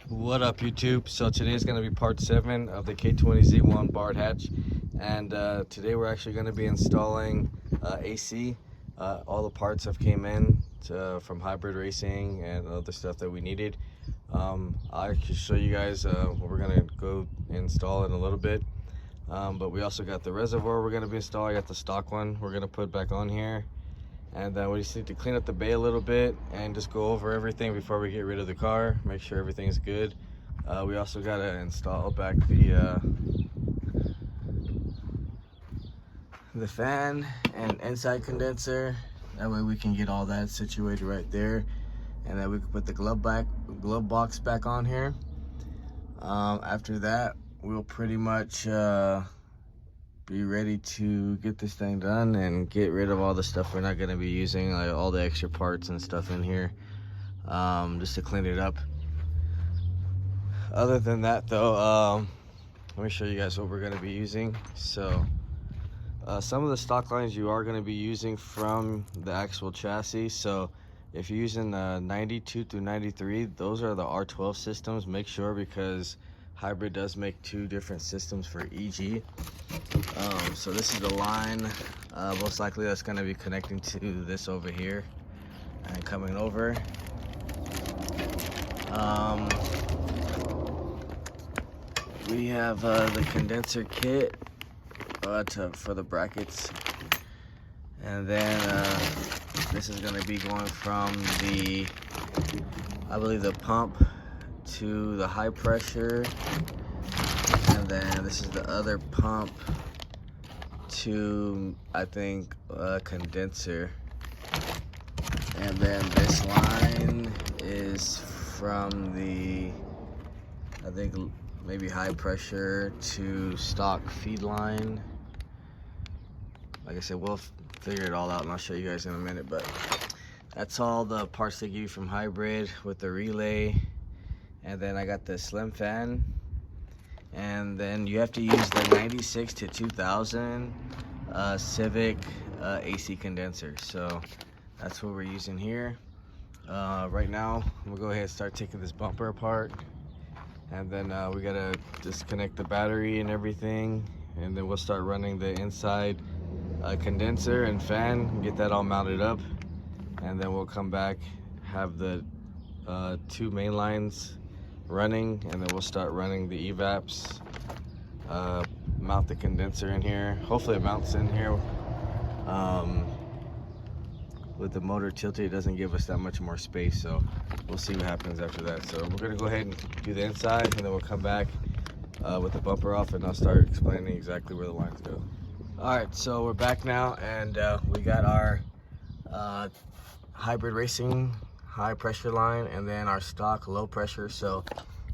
What up, YouTube? So today is going to be part 7 of the k20z1 barred hatch, and today we're actually going to be installing AC. All the parts have came in from hybrid racing and other stuff that we needed. I'll actually show you guys what we're going to go install in a little bit, but we also got the reservoir we're going to be installing. I got the stock one we're going to put back on here. And then we just need to clean up the bay a little bit and just go over everything before we get rid of the car, make sure everything's good. We also got to install back the fan and inside condenser. That way we can get all that situated right there, and then we can put the glove box back on here. After that, we'll pretty much be ready to get this thing done and get rid of all the stuff we're not going to be using, like all the extra parts and stuff in here, just to clean it up. Other than that though, let me show you guys what we're going to be using. So some of the stock lines you are going to be using from the actual chassis. So if you're using 92 through 93, those are the R12 systems. Make sure, because hybrid does make 2 different systems for EG. So this is the line, most likely that's going to be connecting to this over here and coming over. We have the condenser kit for the brackets, and then this is going to be going from the, I believe, the pump to the high pressure, and then this is the other pump to, I think, condenser. And then this line is from the, I think, maybe high pressure to stock feed line. Like I said, we'll figure it all out and I'll show you guys in a minute, but that's all the parts they give you from hybrid with the relay. And then I got the slim fan, and then you have to use the 96 to 2000 civic AC condenser. So that's what we're using here. Right now I'm gonna go ahead and start taking this bumper apart, and then we gotta disconnect the battery and everything, and then we'll start running the inside condenser and fan and get that all mounted up, and then we'll come back, have the 2 main lines running, and then we'll start running the evaps, mount the condenser in here. Hopefully it mounts in here. With the motor tilted, it doesn't give us that much more space, so we'll see what happens after that. So we're gonna go ahead and do the inside, and then we'll come back with the bumper off, and I'll start explaining exactly where the lines go. All right, so we're back now, and we got our hybrid racing high pressure line, and then our stock low pressure. So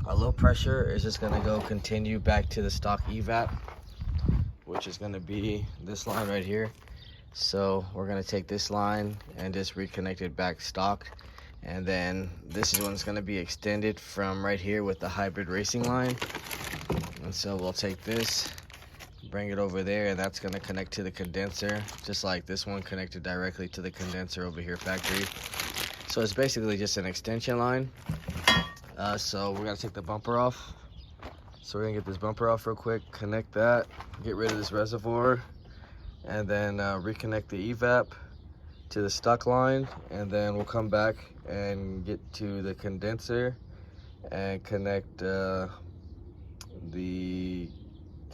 our low pressure is just going to go continue back to the stock evap, which is going to be this line right here. So we're going to take this line and just reconnect it back stock, and then this is when it's going to be extended from right here with the hybrid racing line. And so we'll take this, bring it over there, and that's going to connect to the condenser, just like this one connected directly to the condenser over here factory. So it's basically just an extension line. So we're gonna take the bumper off. So we're gonna get this bumper off real quick, connect that, get rid of this reservoir, and then reconnect the evap to the stock line, and then we'll come back and get to the condenser and connect the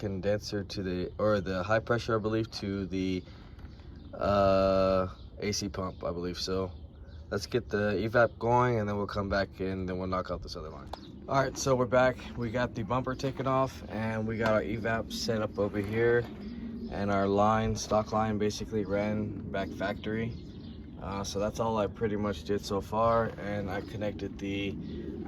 condenser to the high pressure, I believe, to the AC pump, I believe. So let's get the evap going, and then we'll come back and then we'll knock out this other line. All right, so we're back. We got the bumper taken off, and we got our evap set up over here, and our line, stock line, basically ran back factory. So that's all I pretty much did so far, and I connected the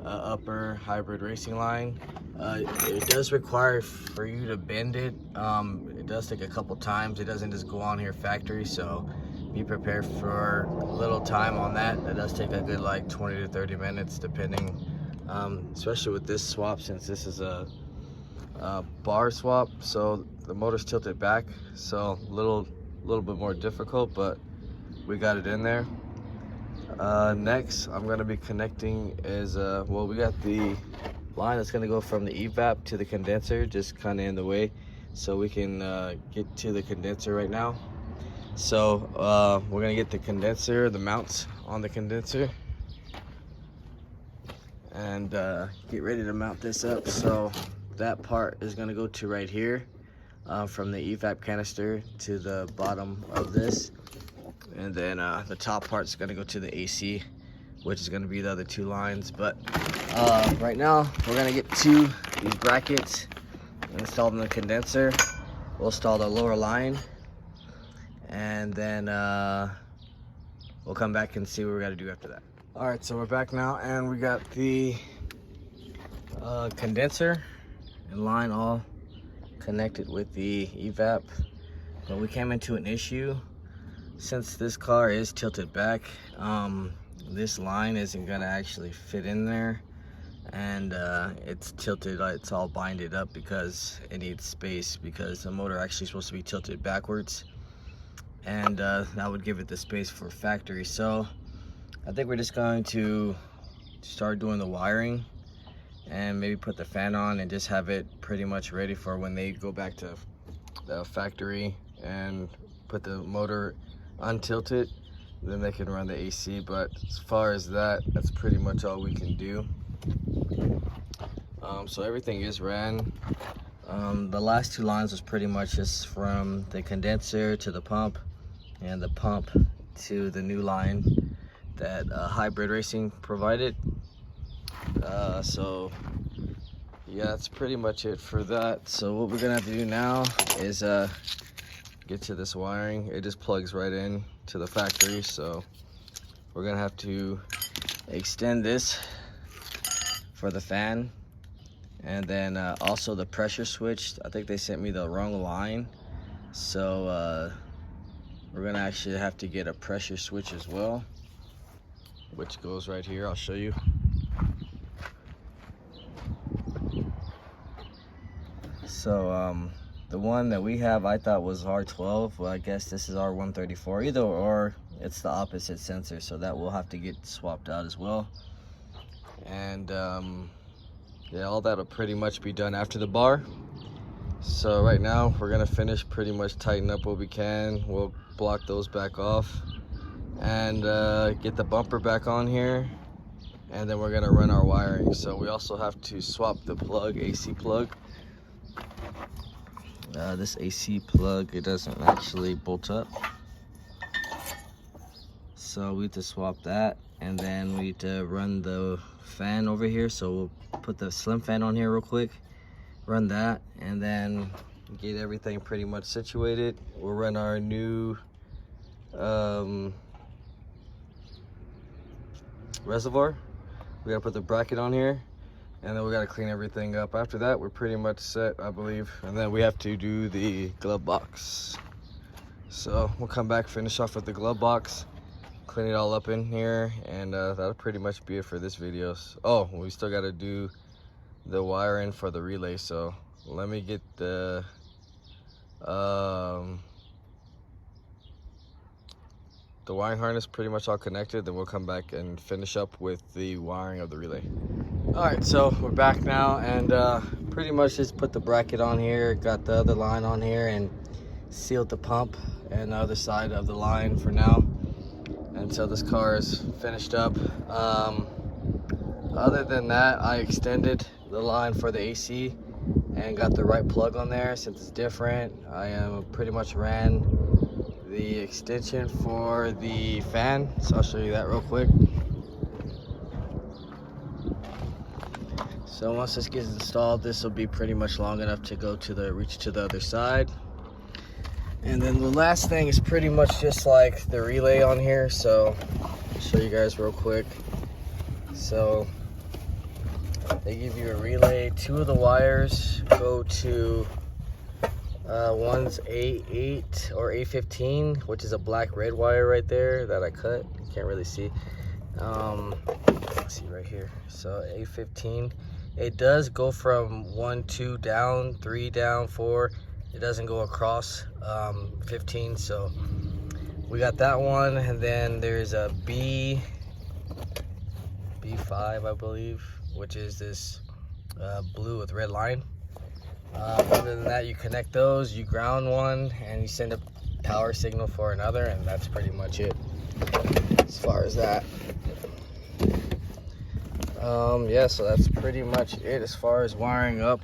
upper hybrid racing line. It does require for you to bend it. It does take a couple times. It doesn't just go on here factory, so be prepared for a little time on that. It does take a good like 20 to 30 minutes depending, especially with this swap, since this is a bar swap, so the motor's tilted back, so a little bit more difficult, but we got it in there. Next I'm going to be connecting is well, we got the line that's going to go from the evap to the condenser, just kind of in the way, so we can get to the condenser right now. So we're going to get the condenser, the mounts on the condenser, and get ready to mount this up. So that part is going to go to right here, from the evap canister to the bottom of this, and then the top part is going to go to the AC, which is going to be the other two lines. But right now we're going to get to these brackets installed in the condenser. We'll install the lower line, and then we'll come back and see what we got to do after that. All right, so we're back now, and we got the condenser and line all connected with the evap. But we came into an issue. Since this car is tilted back, this line isn't gonna actually fit in there, and it's tilted, it's all binded up because it needs space, because the motor actually supposed to be tilted backwards, and that would give it the space for factory. So I think we're just going to start doing the wiring and maybe put the fan on and just have it pretty much ready for when they go back to the factory and put the motor untilted, then they can run the AC. But as far as that, that's pretty much all we can do. So everything is ran. The last two lines was pretty much just from the condenser to the pump, and the pump to the new line that Hybrid Racing provided. So yeah, that's pretty much it for that. So what we're gonna have to do now is get to this wiring. It just plugs right in to the factory, so we're gonna have to extend this for the fan, and then also the pressure switch. I think they sent me the wrong line, so we're gonna actually have to get a pressure switch as well, which goes right here. I'll show you. So the one that we have, I thought was R12. Well, I guess this is R134. Either or, it's the opposite sensor, so that will have to get swapped out as well. And yeah, all that'll pretty much be done after the bar. So right now we're gonna finish pretty much tighten up what we can. We'll block those back off and get the bumper back on here, and then we're gonna run our wiring. So we also have to swap the plug, AC plug. This AC plug, it doesn't actually bolt up, so we need to swap that, and then we need to run the fan over here. So we'll put the slim fan on here real quick, run that, and then get everything pretty much situated. We'll run our new reservoir. We gotta put the bracket on here, and then we gotta clean everything up. After that, we're pretty much set, I believe. And then we have to do the glove box. So we'll come back, finish off with the glove box, clean it all up in here, and that'll pretty much be it for this video. Oh, we still gotta do the wiring for the relay. So let me get the wiring harness pretty much all connected, then we'll come back and finish up with the wiring of the relay. All right, so we're back now, and pretty much just put the bracket on here, got the other line on here, and sealed the pump and the other side of the line for now until this car is finished up. Other than that, I extended the line for the AC and got the right plug on there. Since it's different, I pretty much ran the extension for the fan, so I'll show you that real quick. So once this gets installed, this will be pretty much long enough to go to the reach to the other side. And then the last thing is pretty much just like the relay on here, so I'll show you guys real quick. So they give you a relay. Two of the wires go to one's A8 or A15, which is a black red wire right there that I cut. You can't really see. Let's see right here. So A15, it does go from 1, 2 down, 3 down, 4. It doesn't go across 15. So we got that one, and then there's a B5, I believe, which is this blue with red line. Other than that, you connect those, you ground one, and you send a power signal for another, and that's pretty much it as far as that. Yeah, so that's pretty much it as far as wiring up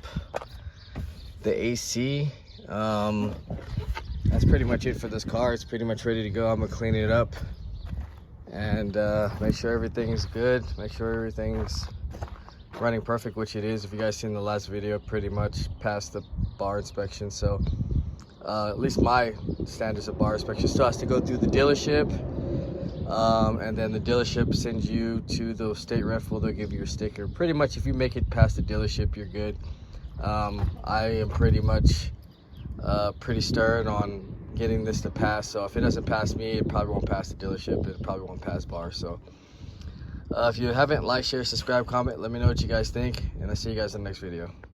the AC. That's pretty much it for this car. It's pretty much ready to go. I'm gonna clean it up and make sure everything's good, make sure everything's running perfect, which it is. If you guys seen the last video, pretty much passed the bar inspection. So at least my standards of bar inspection still has to go through the dealership, and then the dealership sends you to the state rental. They'll give you a sticker. Pretty much if you make it past the dealership, you're good. I am pretty much pretty stern on getting this to pass, so if it doesn't pass me, it probably won't pass the dealership. It probably won't pass bar. So if you haven't, like, share, subscribe, comment, let me know what you guys think, and I'll see you guys in the next video.